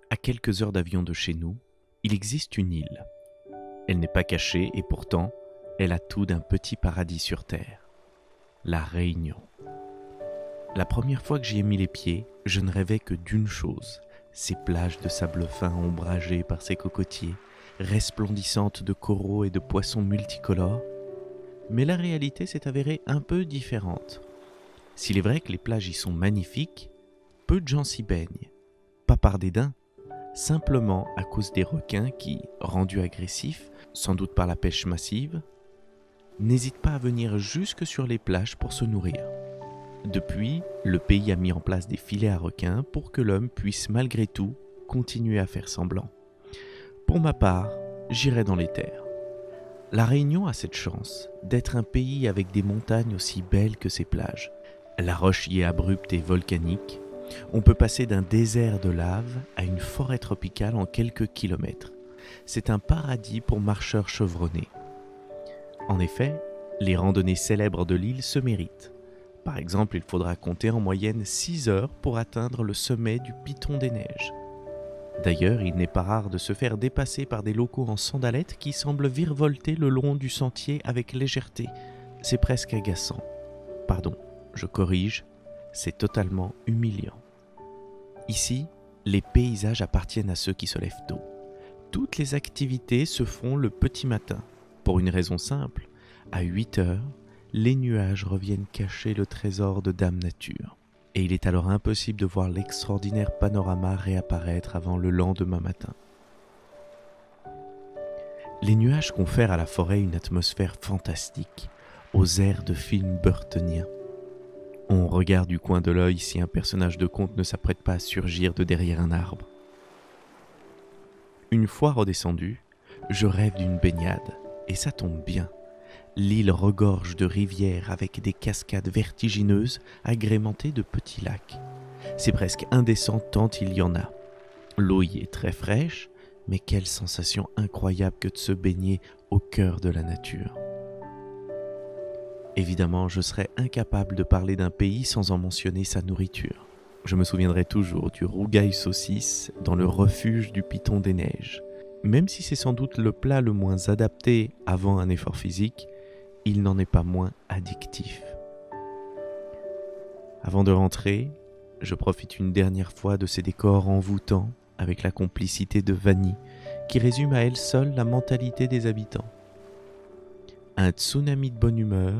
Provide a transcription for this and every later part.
À quelques heures d'avion de chez nous, il existe une île. Elle n'est pas cachée et pourtant, elle a tout d'un petit paradis sur terre. La Réunion. La première fois que j'y ai mis les pieds, je ne rêvais que d'une chose, ces plages de sable fin ombragées par ces cocotiers, resplendissantes de coraux et de poissons multicolores. Mais la réalité s'est avérée un peu différente. S'il est vrai que les plages y sont magnifiques, peu de gens s'y baignent. Pas par dédain, simplement à cause des requins qui, rendus agressifs, sans doute par la pêche massive, n'hésitent pas à venir jusque sur les plages pour se nourrir. Depuis, le pays a mis en place des filets à requins pour que l'homme puisse malgré tout continuer à faire semblant. Pour ma part, j'irai dans les terres. La Réunion a cette chance d'être un pays avec des montagnes aussi belles que ses plages. La roche y est abrupte et volcanique. On peut passer d'un désert de lave à une forêt tropicale en quelques kilomètres. C'est un paradis pour marcheurs chevronnés. En effet, les randonnées célèbres de l'île se méritent. Par exemple, il faudra compter en moyenne 6 heures pour atteindre le sommet du Piton des Neiges. D'ailleurs, il n'est pas rare de se faire dépasser par des locaux en sandalettes qui semblent virevolter le long du sentier avec légèreté. C'est presque agaçant. Pardon, je corrige, c'est totalement humiliant. Ici, les paysages appartiennent à ceux qui se lèvent tôt. Toutes les activités se font le petit matin, pour une raison simple. À 8 heures, les nuages reviennent cacher le trésor de Dame Nature. Et il est alors impossible de voir l'extraordinaire panorama réapparaître avant le lendemain matin. Les nuages confèrent à la forêt une atmosphère fantastique, aux airs de films burtoniens. On regarde du coin de l'œil si un personnage de conte ne s'apprête pas à surgir de derrière un arbre. Une fois redescendu, je rêve d'une baignade, et ça tombe bien. L'île regorge de rivières avec des cascades vertigineuses agrémentées de petits lacs. C'est presque indécent tant il y en a. L'eau y est très fraîche, mais quelle sensation incroyable que de se baigner au cœur de la nature. Évidemment, je serais incapable de parler d'un pays sans en mentionner sa nourriture. Je me souviendrai toujours du rougail saucisse dans le refuge du Piton des Neiges. Même si c'est sans doute le plat le moins adapté avant un effort physique, il n'en est pas moins addictif. Avant de rentrer, je profite une dernière fois de ces décors envoûtants avec la complicité de Vanille qui résume à elle seule la mentalité des habitants. Un tsunami de bonne humeur,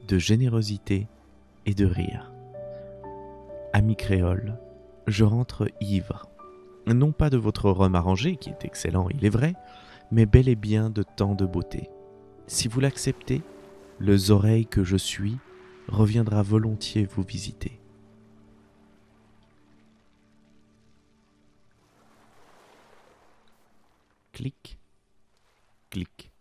de générosité et de rire. Ami créole, je rentre ivre, non pas de votre rhum arrangé qui est excellent, il est vrai, mais bel et bien de tant de beauté. Si vous l'acceptez, le oreille que je suis reviendra volontiers vous visiter. Clic, clic.